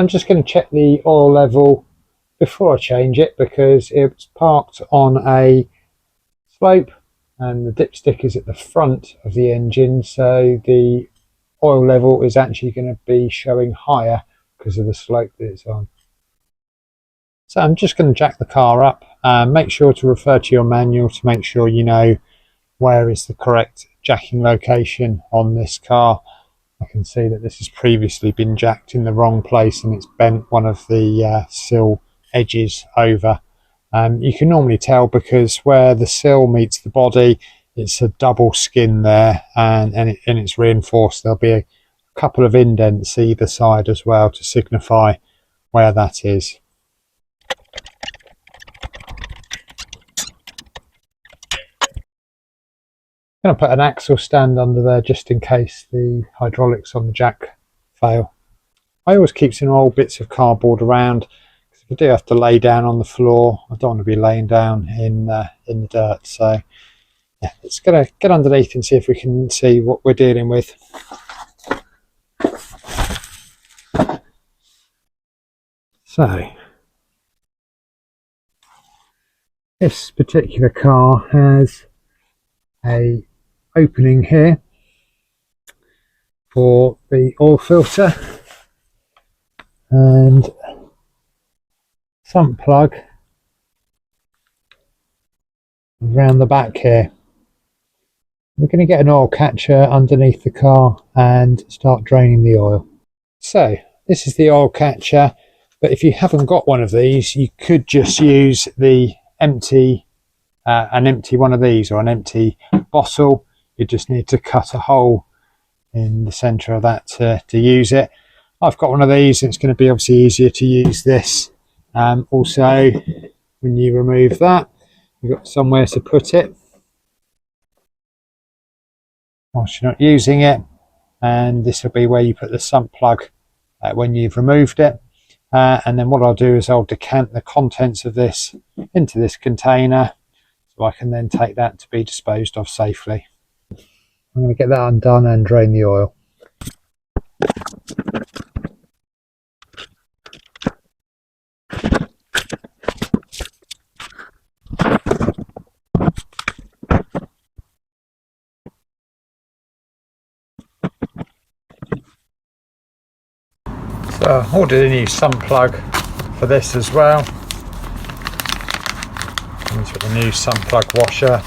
I'm just going to check the oil level before I change it, because it's parked on a slope and the dipstick is at the front of the engine, so the oil level is actually going to be showing higher because of the slope that it's on. So I'm just going to jack the car up. Make sure to refer to your manual to make sure you know where is the correct jacking location on this car. I can see that this has previously been jacked in the wrong place and it's bent one of the sill edges over. You can normally tell because where the sill meets the body, it's a double skin there, and it's reinforced. There'll be a couple of indents either side as well to signify where that is. I'm going to put an axle stand under there just in case the hydraulics on the jack fail. I always keep some old bits of cardboard around, because if I do have to lay down on the floor, I don't want to be laying down in the dirt. So yeah, let's get underneath and see if we can see what we're dealing with. So this particular car has a opening here for the oil filter and sump plug around the back here. We're going to get an oil catcher underneath the car and start draining the oil. So this is the oil catcher, but if you haven't got one of these, you could just use the empty an empty one of these or an empty bottle. You just need to cut a hole in the center of that to use it. I've got one of these, and it's going to be obviously easier to use this. Also, when you remove that, you've got somewhere to put it whilst you're not using it, and this will be where you put the sump plug when you've removed it. And then what I'll do is I'll decant the contents of this into this container, so I can then take that to be disposed of safely. I'm going to get that undone and drain the oil. So I ordered a new sump plug for this as well. Comes with a new sump plug washer.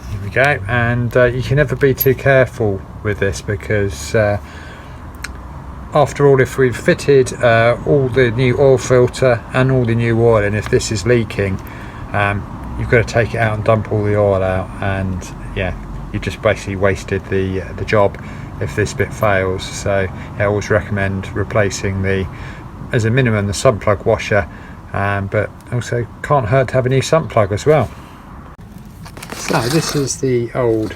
There we go, and you can never be too careful with this, because after all, if we've fitted all the new oil filter and all the new oil, and if this is leaking, you've got to take it out and dump all the oil out, and yeah, you just basically wasted the job if this bit fails. So I always recommend replacing as a minimum, the sump plug washer, but also can't hurt to have a new sump plug as well. So this is the old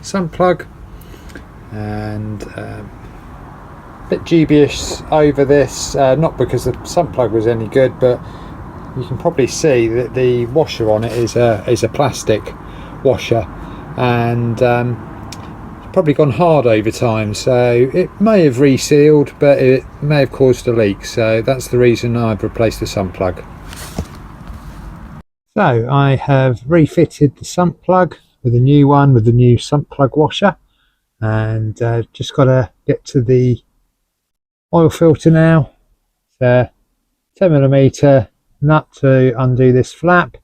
sump plug, and bit dubious over this, not because the sump plug was any good, but you can probably see that the washer on it is a plastic washer, and it's probably gone hard over time, so it may have resealed, but it may have caused a leak. So that's the reason I've replaced the sump plug. So I have refitted the sump plug with a new one with the new sump plug washer, and just got to get to the oil filter now. It's a 10mm nut to undo this flap.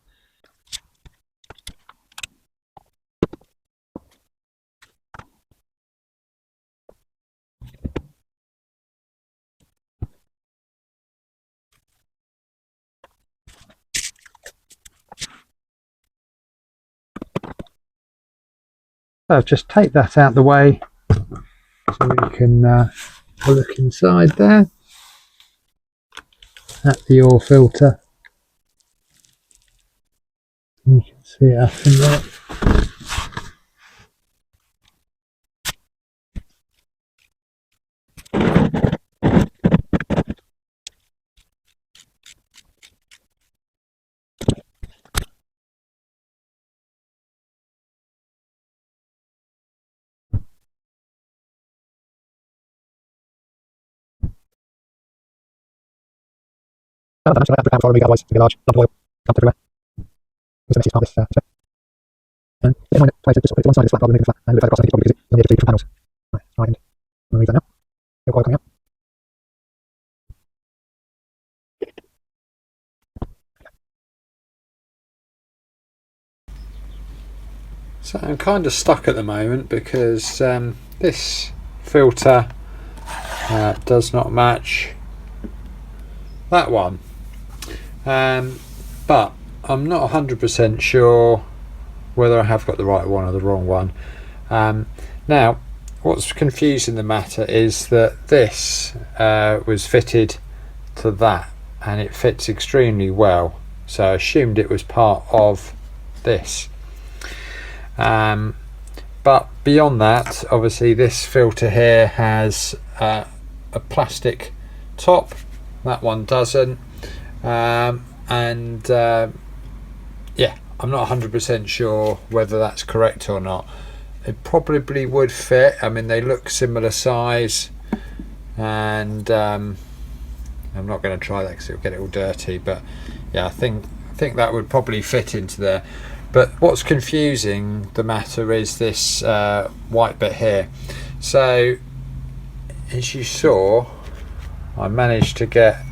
So just take that out the way so we can look inside there at the oil filter. You can see it up in there. Otherwise, it's going to be a large lump of oil dumped everywhere. It's a messy part, this bit. And bear in mind that try to just put it to one side of the flat rather than moving the flat and look further across, I think it's probably because you'll need it to do different panels. Right, and remove that now. No oil coming out. So I'm kind of stuck at the moment because this filter does not match that one, but I'm not 100% sure whether I have got the right one or the wrong one. Now what's confusing the matter is that this was fitted to that and it fits extremely well, so I assumed it was part of this. But beyond that, obviously this filter here has a plastic top, that one doesn't, yeah, I'm not 100% sure whether that's correct or not. It probably would fit. I mean, they look similar size, and I'm not going to try that because it'll get it all dirty, but yeah, I think that would probably fit into there. But what's confusing the matter is this white bit here. So as you saw, I managed to get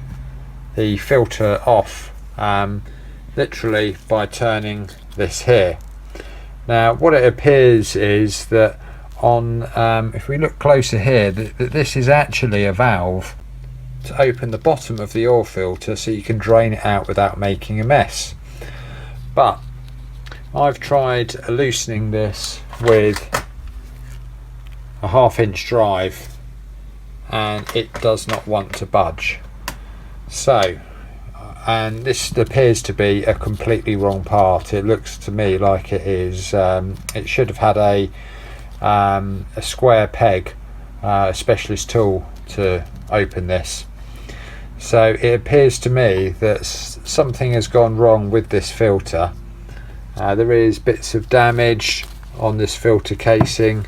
the filter off literally by turning this here. Now what it appears is that on if we look closer here, that this is actually a valve to open the bottom of the oil filter so you can drain it out without making a mess. But I've tried loosening this with a 1/2 inch drive and it does not want to budge. So, and this appears to be a completely wrong part. It looks to me like it is, it should have had a square peg, a specialist tool to open this. So it appears to me that something has gone wrong with this filter. There is bits of damage on this filter casing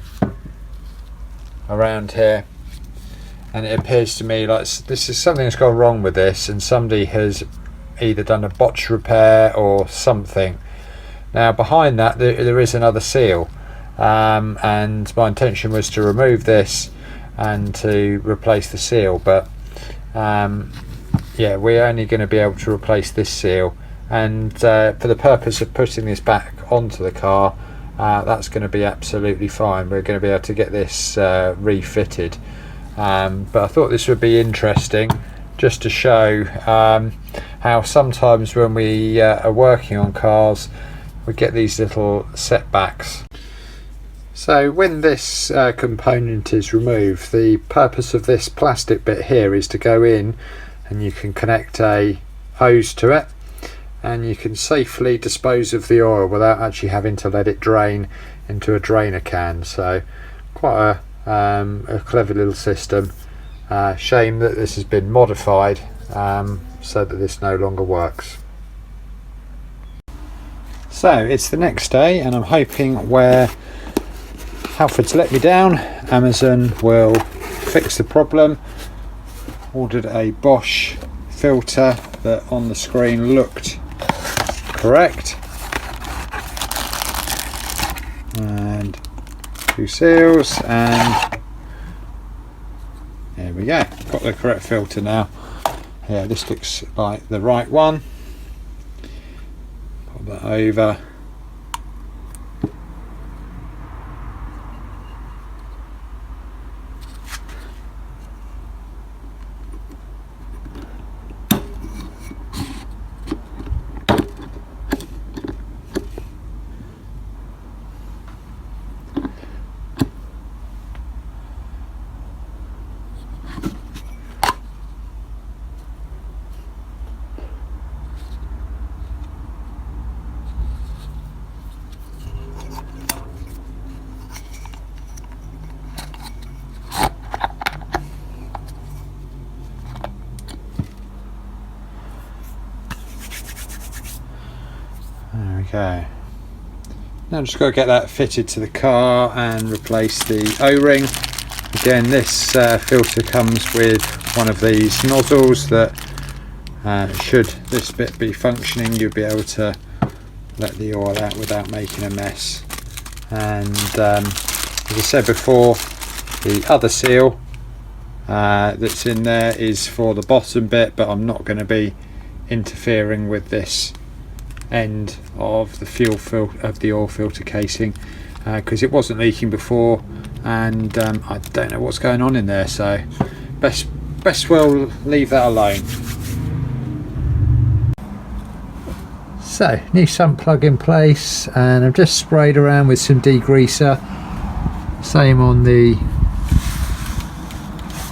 around here, and it appears to me like this is something that's gone wrong with this, and somebody has either done a botch repair or something. Now behind that there is another seal, and my intention was to remove this and to replace the seal, but yeah, we're only going to be able to replace this seal. And for the purpose of putting this back onto the car, that's going to be absolutely fine. We're going to be able to get this refitted. But I thought this would be interesting just to show how sometimes when we are working on cars, we get these little setbacks. So when this component is removed, the purpose of this plastic bit here is to go in, and you can connect a hose to it, and you can safely dispose of the oil without actually having to let it drain into a drainer can. So quite a clever little system. Shame that this has been modified so that this no longer works. So it's the next day, and I'm hoping where Halford's let me down, Amazon will fix the problem. Ordered a Bosch filter that on the screen looked correct, and 2 seals, and there we go, got the correct filter now. Yeah, this looks like the right one. Pop that over. There we go. Now I'm just got to get that fitted to the car and replace the O-ring. Again, this filter comes with one of these nozzles that Should this bit be functioning, you'll be able to let the oil out without making a mess. And as I said before, the other seal that's in there is for the bottom bit, but I'm not going to be interfering with this end of the oil filter casing because it wasn't leaking before, and I don't know what's going on in there, so best well leave that alone. So, new sump plug in place, and I've just sprayed around with some degreaser, same on the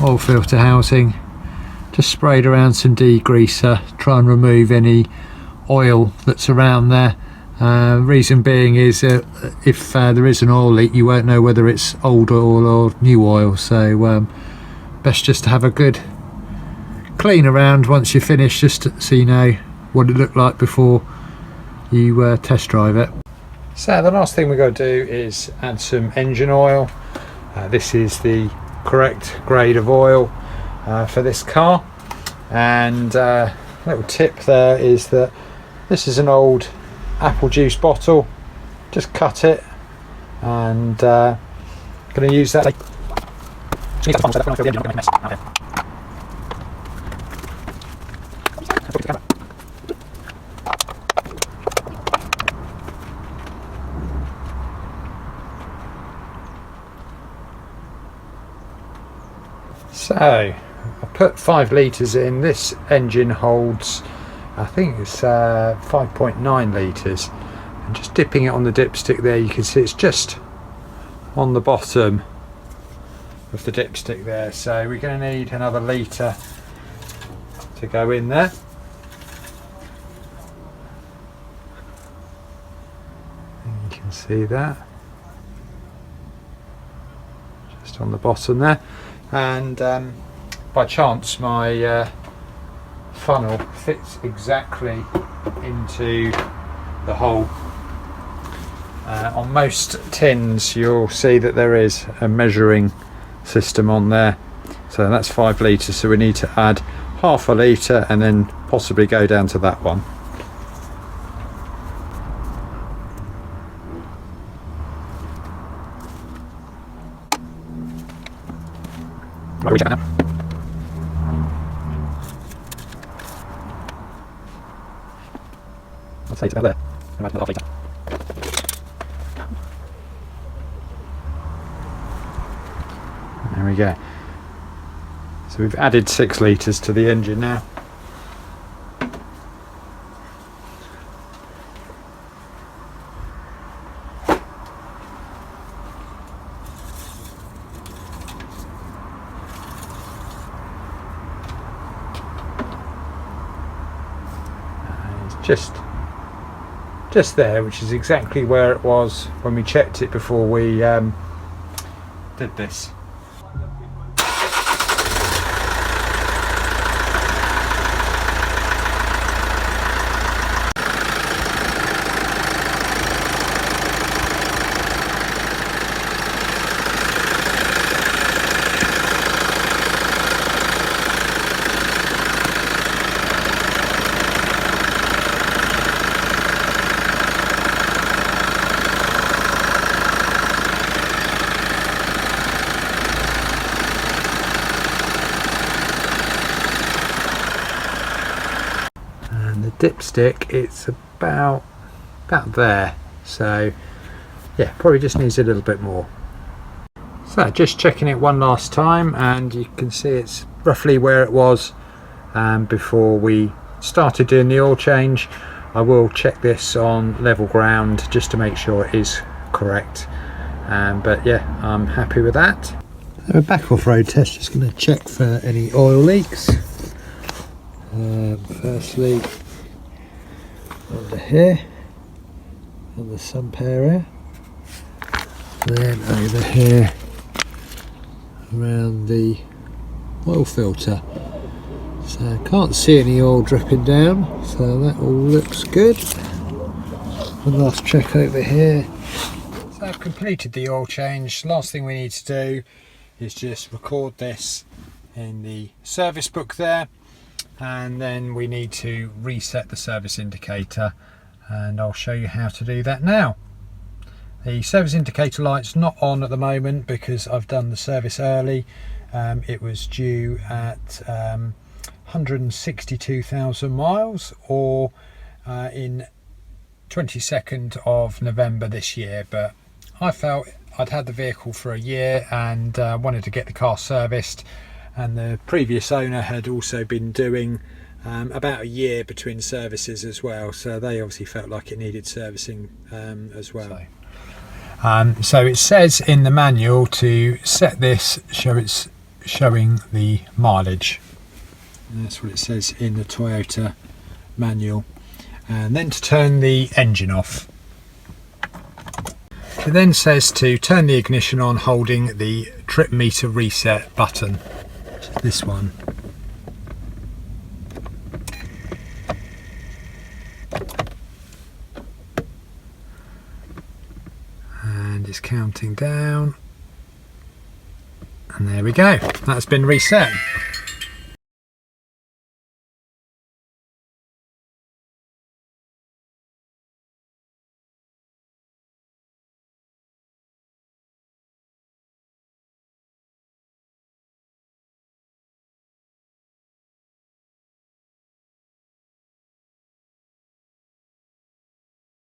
oil filter housing. Just sprayed around some degreaser, try and remove any oil that's around there. Reason being is if there is an oil leak, you won't know whether it's old oil or new oil, so best just to have a good clean around once you're finished, just so you know what it looked like before you test drive it. So the last thing we've got to do is add some engine oil. This is the correct grade of oil for this car, and little tip there is that this is an old apple juice bottle. Just cut it, and going to use that. So I put 5 litres in. This engine holds, I think it's 5.9 litres, and just dipping it on the dipstick there, you can see it's just on the bottom of the dipstick there, so we're going to need another litre to go in there. And you can see that just on the bottom there. And by chance my funnel fits exactly into the hole. On most tins you'll see that there is a measuring system on there, so that's 5 litres, so we need to add half a litre and then possibly go down to that one. Right, we check that now. I'd say it's about there. Imagine another litre. There we go. So we've added 6 litres to the engine now. Just there, which is exactly where it was when we checked it before we did this. Dipstick, it's about there, so yeah, probably just needs a little bit more. So just checking it one last time, and you can see it's roughly where it was before we started doing the oil change. I will check this on level ground just to make sure it is correct, but yeah, I'm happy with that. So a back off-road test, just going to check for any oil leaks. Firstly, under here on the sump area, then over here around the oil filter. So I can't see any oil dripping down, so that all looks good. One last check over here. So I've completed the oil change. Last thing we need to do is just record this in the service book there, and then we need to reset the service indicator, and I'll show you how to do that now. The service indicator light's not on at the moment because I've done the service early. It was due at 162,000 miles, or in 22nd of November this year, but I felt I'd had the vehicle for a year and wanted to get the car serviced, and the previous owner had also been doing about a year between services as well, so they obviously felt like it needed servicing as well. So it says in the manual to set this so it's showing the mileage. And that's what it says in the Toyota manual. And then to turn the engine off. It then says to turn the ignition on holding the trip meter reset button, which is this one. And it's counting down, and there we go, that's been reset.